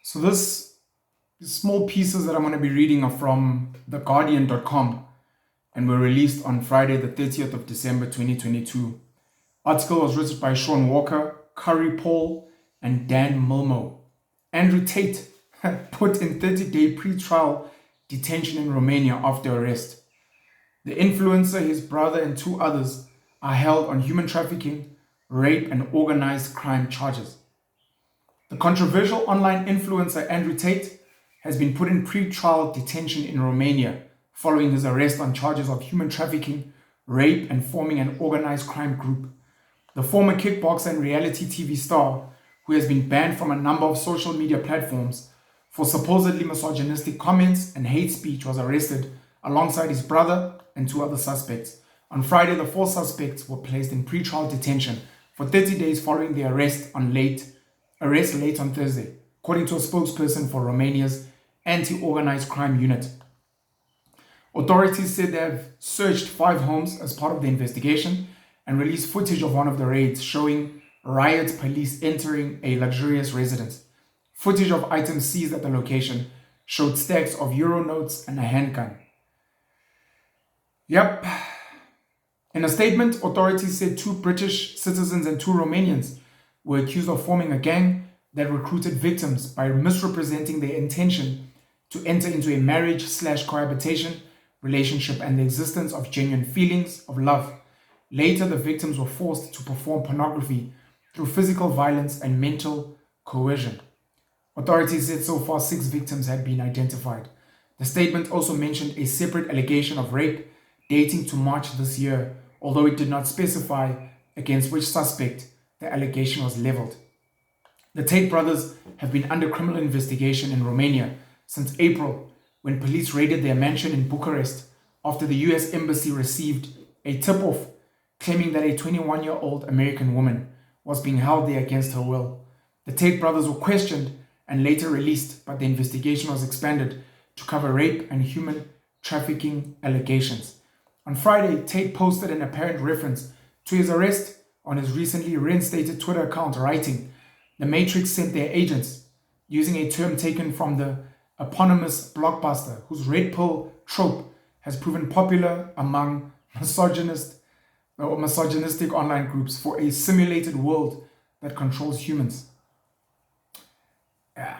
So these small pieces that I'm going to be reading are from theguardian.com and were released on Friday, the 30th of December, 2022. Article was written by Sean Walker, Curry Paul, and Dan Milmo. Andrew Tate put in 30-day pre-trial detention in Romania after arrest. The influencer, his brother, and two others are held on human trafficking, rape, and organized crime charges. The controversial online influencer Andrew Tate has been put in pre-trial detention in Romania following his arrest on charges of human trafficking, rape, and forming an organized crime group. The former kickboxer and reality TV star, who has been banned from a number of social media platforms for supposedly misogynistic comments and hate speech, was arrested alongside his brother and two other suspects. On Friday, the four suspects were placed in pre-trial detention for 30 days following their arrest late on Thursday, according to a spokesperson for Romania's anti-organized crime unit. Authorities said they have searched 5 homes as part of the investigation and released footage of one of the raids showing riot police entering a luxurious residence. Footage of items seized at the location showed stacks of euro notes and a handgun. Yep. In a statement, authorities said 2 British citizens and 2 Romanians were accused of forming a gang that recruited victims by misrepresenting their intention to enter into a marriage/cohabitation relationship and the existence of genuine feelings of love. Later, the victims were forced to perform pornography through physical violence and mental coercion. Authorities said so far 6 victims had been identified. The statement also mentioned a separate allegation of rape dating to March this year, although it did not specify against which suspect the allegation was leveled. The Tate brothers have been under criminal investigation in Romania since April, when police raided their mansion in Bucharest after the US Embassy received a tip-off claiming that a 21-year-old American woman was being held there against her will. The Tate brothers were questioned and later released, but the investigation was expanded to cover rape and human trafficking allegations. On Friday, Tate posted an apparent reference to his arrest on his recently reinstated Twitter account, writing, "The Matrix sent their agents," using a term taken from the eponymous blockbuster, whose red pill trope has proven popular among misogynistic online groups for a simulated world that controls humans. Yeah.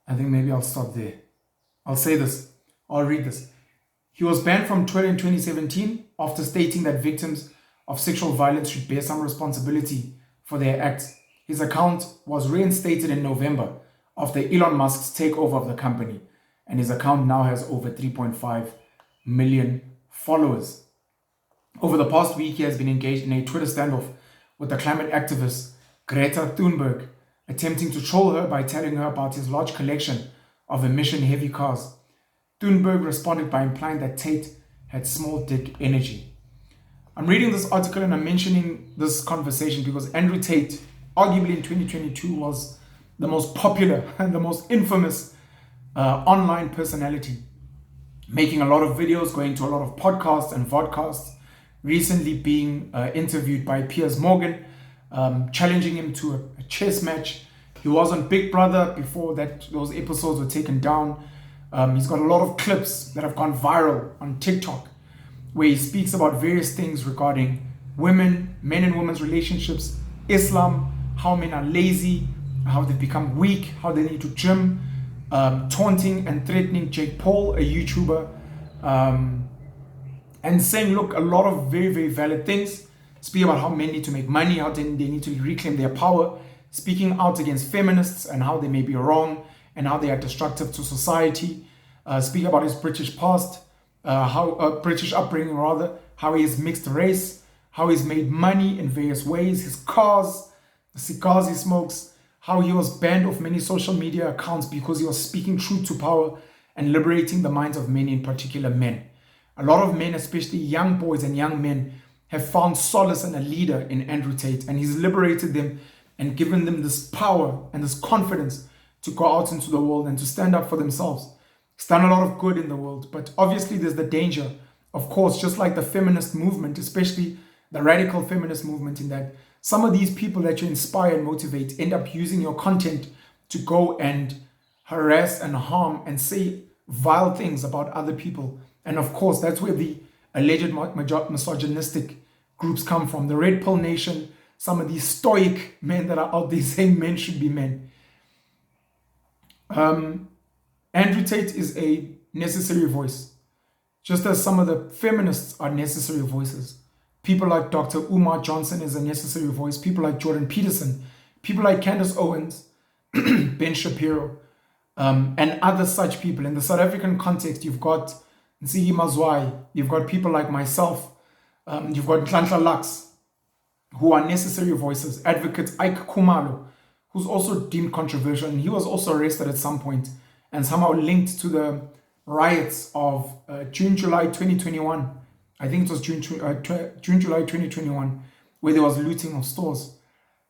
I think maybe I'll stop there. I'll read this. He was banned from Twitter in 2017 after stating that victims of sexual violence should bear some responsibility for their acts. His account was reinstated in November after Elon Musk's takeover of the company, and his account now has over 3.5 million followers. Over the past week, he has been engaged in a Twitter standoff with the climate activist Greta Thunberg, attempting to troll her by telling her about his large collection of emission-heavy cars. Thunberg responded by implying that Tate had small dick energy. I'm reading this article and I'm mentioning this conversation because Andrew Tate, arguably in 2022, was the most popular and the most infamous online personality, making a lot of videos, going to a lot of podcasts and vodcasts, recently being interviewed by Piers Morgan, challenging him to a chess match. He was on Big Brother before that; those episodes were taken down. He's got a lot of clips that have gone viral on TikTok where he speaks about various things regarding women, men and women's relationships, Islam, how men are lazy, how they've become weak, how they need to gym, taunting and threatening Jake Paul, a YouTuber, and saying, look, a lot of very, very valid things, speaking about how men need to make money, how they need to reclaim their power, speaking out against feminists and how they may be wrong and how they are destructive to society, speaking about his British past, British upbringing rather, how he is mixed race, how he's made money in various ways, his cars, the cigars he smokes, how he was banned off many social media accounts because he was speaking truth to power and liberating the minds of many, in particular men. A lot of men, especially young boys and young men, have found solace in a leader in Andrew Tate, and he's liberated them and given them this power and this confidence to go out into the world and to stand up for themselves. He's done a lot of good in the world, but obviously there's the danger, of course, just like the feminist movement, especially the radical feminist movement, in that some of these people that you inspire and motivate end up using your content to go and harass and harm and say vile things about other people. And of course, that's where the alleged misogynistic groups come from. The Red Pill Nation, some of these stoic men that are out there saying men should be men. Andrew Tate is a necessary voice, just as some of the feminists are necessary voices. People like Dr. Umar Johnson is a necessary voice. People like Jordan Peterson, people like Candace Owens, Ben Shapiro, and other such people. In the South African context, you've got Nzigi Mazwai, you've got people like myself, you've got Nhlanhla Lux, who are necessary voices. Advocate Ike Khumalo, who's also deemed controversial, and he was also arrested at some point and somehow linked to the riots of July 2021. I think it was June, July 2021, where there was looting of stores.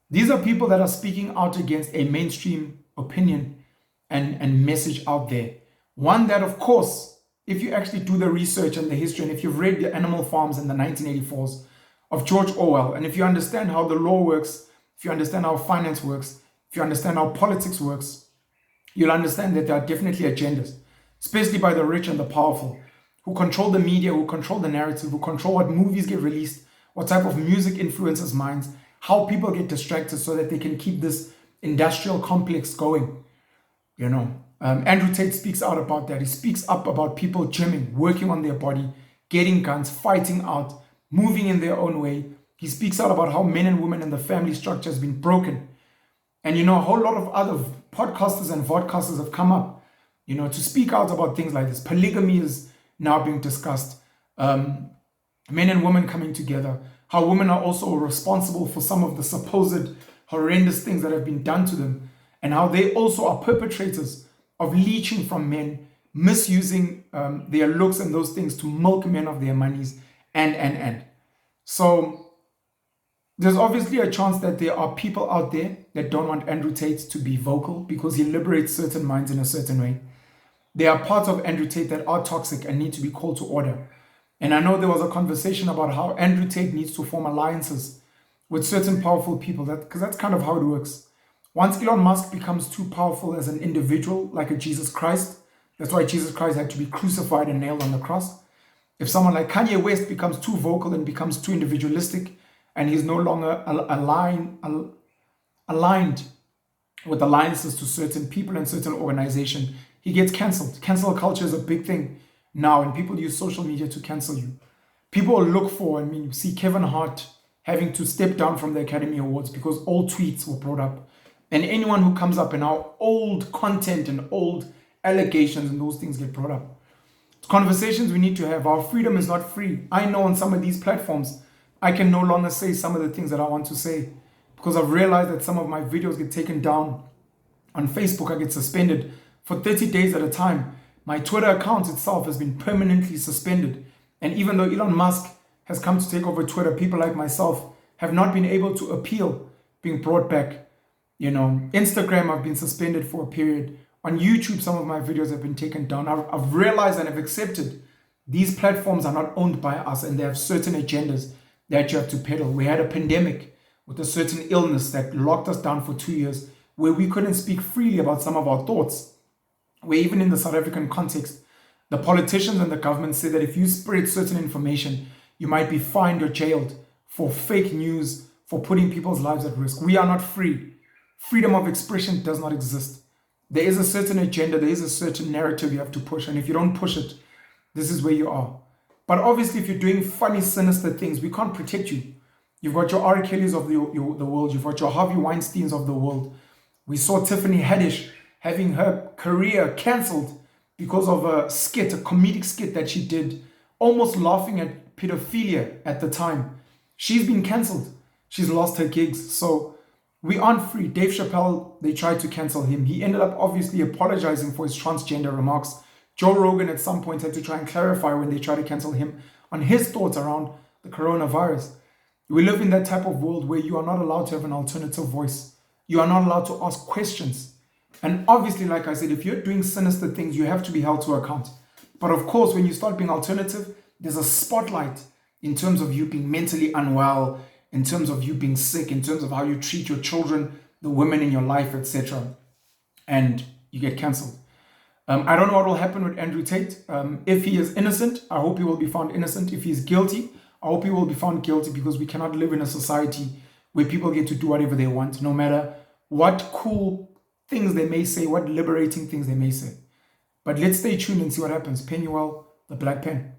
These are people that are speaking out against a mainstream opinion and message out there. One that, of course, if you actually do the research and the history, and if you've read the Animal Farms in the 1984s of George Orwell, and if you understand how the law works, if you understand how finance works, if you understand how politics works, you'll understand that there are definitely agendas, especially by the rich and the powerful, who control the media, who control the narrative, who control what movies get released, what type of music influences minds, how people get distracted so that they can keep this industrial complex going. You know, Andrew Tate speaks out about that. He speaks up about people gymming, working on their body, getting guns, fighting out, moving in their own way. He speaks out about how men and women and the family structure has been broken. And, you know, a whole lot of other podcasters and vodcasters have come up, you know, to speak out about things like this. Polygamy is now being discussed. Men and women coming together. How women are also responsible for some of the supposed horrendous things that have been done to them. And how they also are perpetrators of leeching from men, misusing their looks and those things to milk men of their monies, and. So there's obviously a chance that there are people out there that don't want Andrew Tate to be vocal because he liberates certain minds in a certain way. There are parts of Andrew Tate that are toxic and need to be called to order. And I know there was a conversation about how Andrew Tate needs to form alliances with certain powerful people, because that's kind of how it works. Once Elon Musk becomes too powerful as an individual, like a Jesus Christ, that's why Jesus Christ had to be crucified and nailed on the cross. If someone like Kanye West becomes too vocal and becomes too individualistic, and he's no longer aligned with alliances to certain people and certain organizations, he gets cancelled. Cancel culture is a big thing now, and people use social media to cancel you. People will look for, I mean, you see Kevin Hart having to step down from the Academy Awards because old tweets were brought up. And anyone who comes up in our old content and old allegations and those things get brought up. It's conversations we need to have. Our freedom is not free. I know on some of these platforms, I can no longer say some of the things that I want to say because I've realized that some of my videos get taken down. On Facebook, I get suspended for 30 days at a time. My Twitter account itself has been permanently suspended. And even though Elon Musk has come to take over Twitter, people like myself have not been able to appeal being brought back. You know, Instagram, I've been suspended for a period. On YouTube, some of my videos have been taken down. I've realized and I've accepted these platforms are not owned by us and they have certain agendas that you have to peddle. We had a pandemic with a certain illness that locked us down for 2 years where we couldn't speak freely about some of our thoughts. Where even in the South African context, the politicians and the government say that if you spread certain information, you might be fined or jailed for fake news, for putting people's lives at risk. We are not free. Freedom of expression does not exist. There is a certain agenda, there is a certain narrative you have to push, and if you don't push it, this is where you are. But obviously, if you're doing funny, sinister things, we can't protect you. You've got your R. Kellys of the world, you've got your Harvey Weinsteins of the world. We saw Tiffany Haddish having her career cancelled because of a skit, a comedic skit that she did, almost laughing at pedophilia at the time. She's been cancelled. She's lost her gigs. So we aren't free. Dave Chappelle, they tried to cancel him. He ended up obviously apologizing for his transgender remarks. Joe Rogan at some point had to try and clarify when they tried to cancel him on his thoughts around the coronavirus. We live in that type of world where you are not allowed to have an alternative voice. You are not allowed to ask questions. And obviously, like I said, if you're doing sinister things, you have to be held to account. But of course, when you start being alternative, there's a spotlight in terms of you being mentally unwell, in terms of you being sick, in terms of how you treat your children, the women in your life, etc. and you get cancelled. I don't know what will happen with Andrew Tate. If he is innocent, I hope he will be found innocent. If he is guilty, I hope he will be found guilty, because we cannot live in a society where people get to do whatever they want, no matter what cool things they may say, what liberating things they may say. But let's stay tuned and see what happens. Pennywell, the Black Pen.